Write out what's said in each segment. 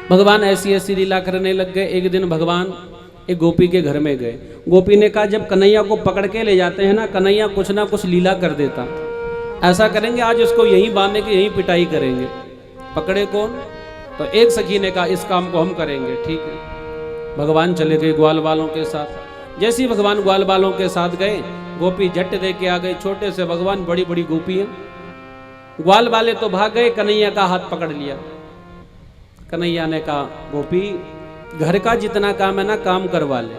भगवान ऐसी ऐसी लीला करने लग गए। एक दिन भगवान एक गोपी के घर में गए। गोपी ने कहा जब कन्हैया को पकड़ के ले जाते हैं ना, कन्हैया कुछ ना कुछ लीला कर देता। ऐसा करेंगे आज उसको यहीं बांधने की यहीं पिटाई करेंगे। पकड़े कौन? तो एक सखी ने कहा इस काम को हम करेंगे। ठीक है, भगवान चले गए ग्वाल वालों के साथ। जैसे ही भगवान ग्वाल वालों के साथ गए, गोपी झट दे के आ गई। छोटे से भगवान, बड़ी बड़ी गोपी है। ग्वाल वाले तो भाग गए, कन्हैया का हाथ पकड़ लिया। कन्हैया ने कहा गोपी घर का जितना काम है ना, काम करवा ले,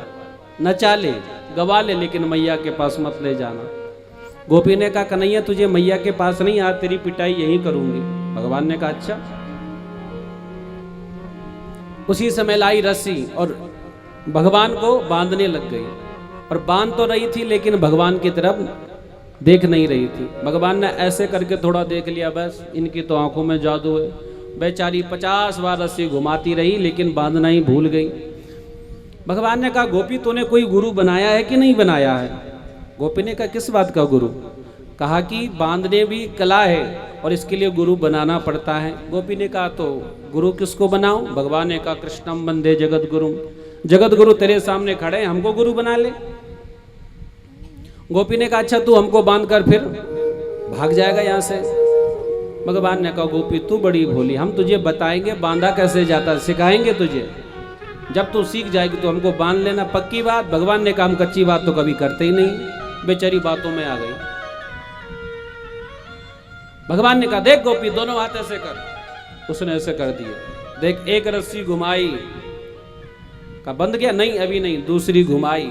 नचा ले, गवा ले, लेकिन मैया के पास मत ले जाना। गोपी ने कहा कन्हैया तुझे मैया के पास नहीं, आज तेरी पिटाई यहीं करूंगी। भगवान ने कहा अच्छा। उसी समय लाई रस्सी और भगवान को बांधने लग गई। और बांध तो रही थी लेकिन भगवान की तरफ देख नहीं रही थी। भगवान ने ऐसे करके थोड़ा देख लिया, बस इनकी तो आंखों में जादू है। बेचारी 50 बार रस्सी घुमाती रही लेकिन बांधना ही भूल गई। भगवान ने कहा गोपी तूने कोई गुरु बनाया है कि नहीं बनाया है? गोपी ने कहा किस बात का गुरु? कहा कि बांधने भी कला है और इसके लिए गुरु बनाना पड़ता है। गोपी ने कहा तो गुरु किसको बनाऊं? भगवान ने कहा कृष्णम वंदे जगत गुरु, जगत गुरु तेरे सामने खड़े हैं, हमको गुरु बना ले। गोपी ने कहा अच्छा तू हमको बांध कर फिर भाग जाएगा यहाँ से। भगवान ने कहा गोपी तू बड़ी भोली, हम तुझे बताएंगे बांधा कैसे जाता, सिखाएंगे तुझे। जब तू सीख जाएगी तो हमको बांध लेना, पक्की बात। भगवान ने कहा हम कच्ची बात तो कभी करते ही नहीं। बेचारी बातों में आ गई। भगवान ने कहा देख गोपी दोनों हाथ ऐसे कर। उसने ऐसे कर दिए। देख एक रस्सी घुमाई, का बंद गया? नहीं अभी नहीं। दूसरी घुमाई,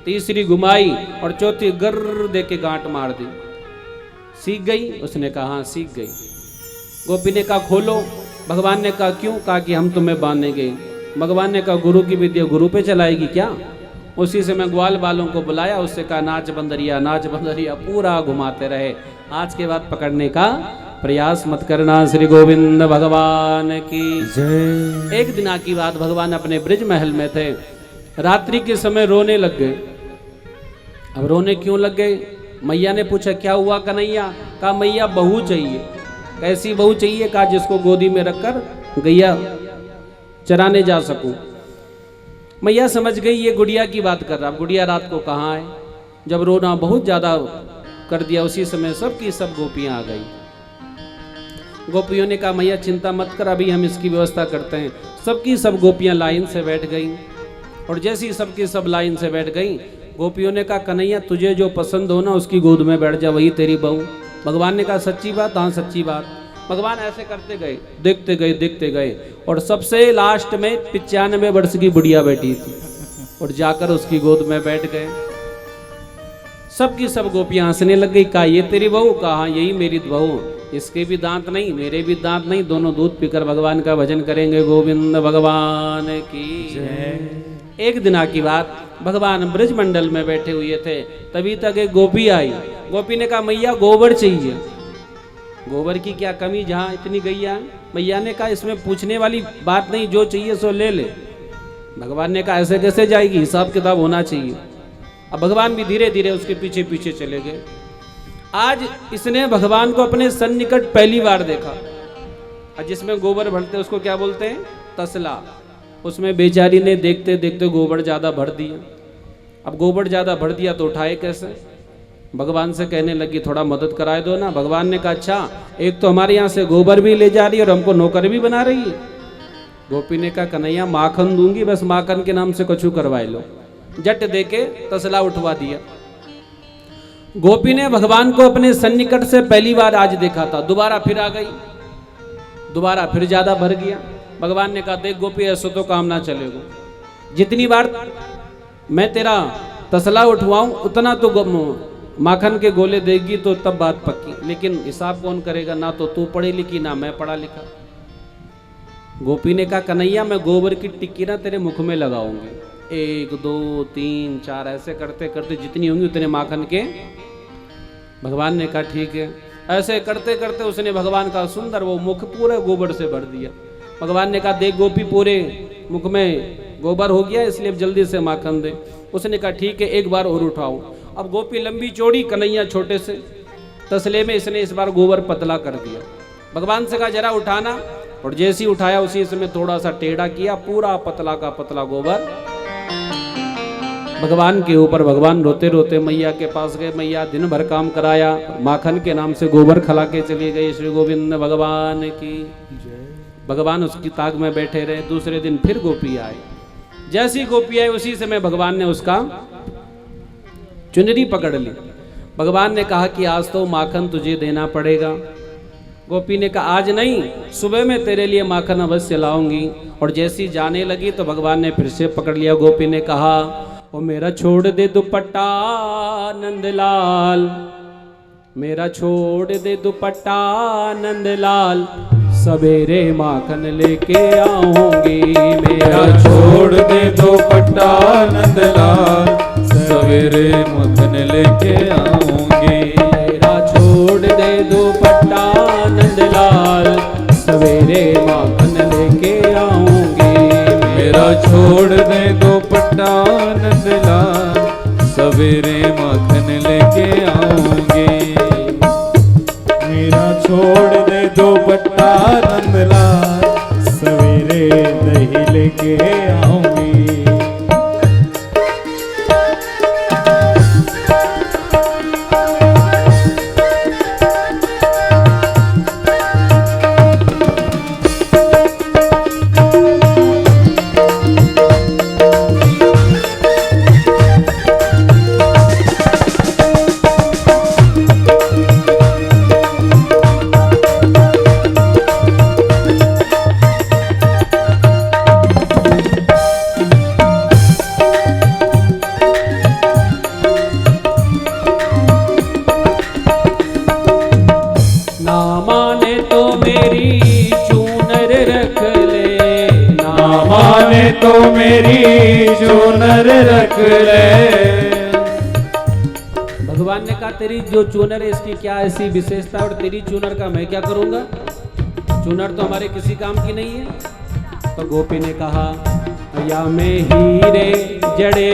तीसरी घुमाई और चौथी गर्र दे के गांठ मार दी। सीख गई? उसने कहा हाँ सीख गई। गोपी ने कहा खोलो। भगवान ने कहा क्यों? कहा कि हम तुम्हें बांधने गए। भगवान ने कहा गुरु की विद्या गुरु पे चलाएगी क्या? उसी से मैं ग्वाल वालों को बुलाया, उससे कहा नाच बंदरिया, नाच बंदरिया, पूरा घुमाते रहे। आज के बाद पकड़ने का प्रयास मत करना। श्री गोविंद भगवान की जय। एक दिन की बात, भगवान अपने ब्रिज महल में थे। रात्रि के समय रोने लग गए। अब रोने क्यों लग गए? मैया ने पूछा क्या हुआ कन्हैया? कहा मैया बहू चाहिए। कैसी बहू चाहिए? कहा जिसको गोदी में रखकर गैया चराने जा सकूं। मैया समझ गई ये गुड़िया की बात कर रहा। गुड़िया रात को कहाँ है? जब रोना बहुत ज्यादा कर दिया, उसी समय सब की सब गोपियां आ गई। गोपियों ने कहा मैया चिंता मत कर, अभी हम इसकी व्यवस्था करते हैं। सबकी सब गोपियां लाइन से बैठ गई। और जैसी सबकी सब लाइन से बैठ गई, गोपियों ने कहा कन्हैया तुझे जो पसंद हो ना उसकी गोद में बैठ जा, वही तेरी बहू। भगवान ने कहा सच्ची बात? हाँ सच्ची बात। भगवान ऐसे करते गए, देखते गए, देखते गए और सबसे लास्ट में 95 वर्ष की बुढ़िया बैठी थी और जाकर उसकी गोद में बैठ गए। सबकी सब गोपियां हंसने लग गई। कहा ये तेरी बहू? कहा हाँ यही मेरी बहू। इसके भी दांत नहीं, मेरे भी दांत नहीं, दोनों दूध पीकर भगवान का भजन करेंगे। गोविंद भगवान की जय। एक दिन की बात, भगवान ब्रज मंडल में बैठे हुए थे, तभी तक एक गोपी आई। गोपी ने कहा मैया गोबर चाहिए। गोबर की क्या कमी जहाँ इतनी गैया? मैया ने कहा इसमें पूछने वाली बात नहीं, जो चाहिए सो ले ले। भगवान ने कहा ऐसे कैसे जाएगी, हिसाब किताब होना चाहिए। अब भगवान भी धीरे धीरे उसके पीछे पीछे चले गए। आज इसने भगवान को अपने सन्निकट पहली बार देखा। जिसमें गोबर भरते उसको क्या बोलते हैं? तसला। उसमें बेचारी ने देखते देखते गोबर ज्यादा भर दिया। अब गोबर ज्यादा भर दिया तो उठाए कैसे? भगवान से कहने लगी थोड़ा मदद कराए दो ना। भगवान ने कहा अच्छा, एक तो हमारे यहाँ से गोबर भी ले जा रही है और हमको नौकर भी बना रही है। गोपी ने कहा कन्हैया माखन दूंगी, बस माखन के नाम से कछु करवाए लो। जट देके तसला उठवा दिया। गोपी ने भगवान को अपने सन्निकट से पहली बार आज देखा था। दोबारा फिर आ गई, दोबारा फिर ज्यादा भर गया। भगवान ने कहा देख गोपी ऐसा तो काम ना चलेगा, जितनी बार मैं तेरा तसला उठवाऊं उतना तो माखन के गोले देगी तो तब बात पक्की, लेकिन हिसाब कौन करेगा? ना तो तू पढ़ी लिखी ना मैं पढ़ा लिखा। गोपी ने कहा कन्हैया मैं गोबर की टिक्की ना तेरे मुख में लगाऊंगी। 1 2 3 4 ऐसे करते करते जितनी होंगी उतने माखन के। भगवान ने कहा ठीक है। ऐसे करते करते उसने भगवान का सुंदर वो मुख पूरे गोबर से भर दिया। भगवान ने कहा देख गोपी पूरे मुख में गोबर हो गया, इसलिए जल्दी से माखन दे। उसने कहा ठीक है, एक बार और उठाओ। अब गोपी लंबी चौड़ी, कन्हैया छोटे से तसले में। इसने इस बार गोबर पतला कर दिया। भगवान से कहा जरा उठाना। और जैसे ही उठाया उसी समय थोड़ा सा टेढ़ा किया, पूरा पतला का पतला गोबर भगवान के ऊपर। भगवान रोते रोते मैया के पास गए। मैया दिन भर काम कराया, माखन के नाम से गोबर खला के चली गई। श्री गोविंद भगवान की भगवान उसकी ताक में बैठे रहे। दूसरे दिन फिर गोपी आई। जैसी गोपी आई उसी समय भगवान ने उसका चुनरी पकड़ ली। भगवान ने कहा कि आज तो माखन तुझे देना पड़ेगा। गोपी ने कहा आज नहीं, सुबह में तेरे लिए माखन अवश्य लाऊंगी। और जैसी जाने लगी तो भगवान ने फिर से पकड़ लिया। गोपी ने कहा ओ मेरा छोड़ दे दुपट्टा नंदलाल, मेरा छोड़ दे दुपट्टा नंदलाल, सवेरे माखन लेके आऊंगी। मेरा छोड़ दे दुपट्टा नंदलाल, सवेरे माखन लेके आऊंगी। मेरा छोड़ दे दुपट्टा नंदलाल, सवेरे माखन लेके आऊंगी। मेरा छोड़ दे दुपट्टा नंदलाल, सवेरे माखन लेके आऊंगी। मेरा छोड़ दे दुपट्टा नंदलाल, सवेरे दही लेके आऊंगी। तो मेरी चूनर रख ले। भगवान ने कहा तेरी जो चूनर है इसकी क्या ऐसी विशेषता और तेरी चूनर का मैं क्या करूंगा? चूनर तो हमारे किसी काम की नहीं है। तो गोपी ने कहा या में हीरे जड़े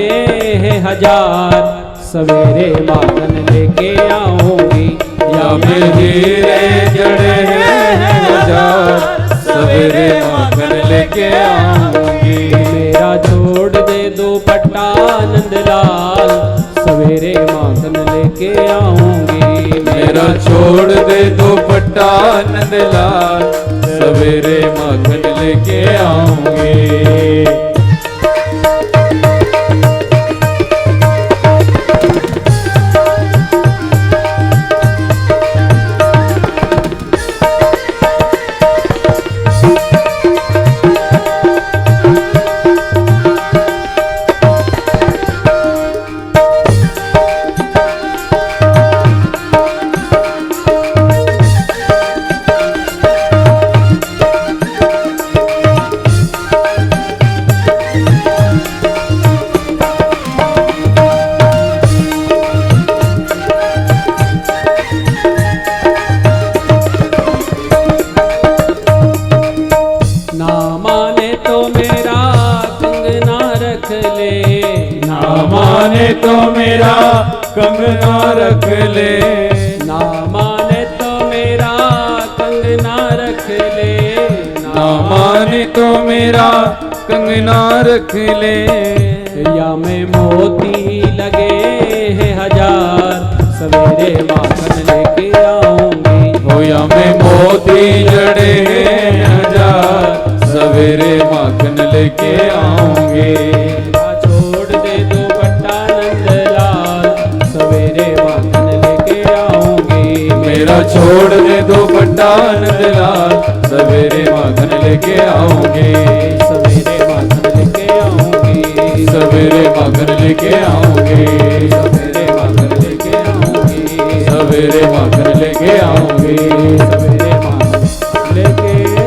हैं हजार, सवेरे माखन लेके आऊंगी। या में हीरे जड़े हैं हजार, सवेरे माखन लेके आऊंगी। मेरा छोड़ दे दुपट्टा नंदलाल, सवेरे माखन लेके आऊंगी। मेरा छोड़ दे दुपट्टा नंदलाल, सवेरे माखन लेके आऊंगी। तो मेरा कंगना रख ले, ना माने तो मेरा कंगना रख ले, ना माने तो मेरा कंगना रख ले। या में मोती लगे हैं हजार, सवेरे माखन लेके आऊंगी। हो या में मोती जड़े हैं हजार, सवेरे माखन लेके आऊंगी। मेरा छोड़ दे दुपट्टा नंदलाल, सवेरे माखन लेके आऊंगी। सवेरे माखन लेके आऊंगी। सवेरे माखन लेके आऊंगी। सवेरे माखन लेके आऊंगी। सवेरे माखन लेके आऊंगी। सवेरे माखन लेके आऊंगी।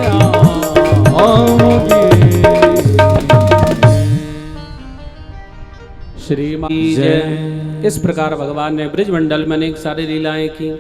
श्री मां जय। इस प्रकार भगवान ने ब्रजमंडल में अनेक सारी लीलाएं की।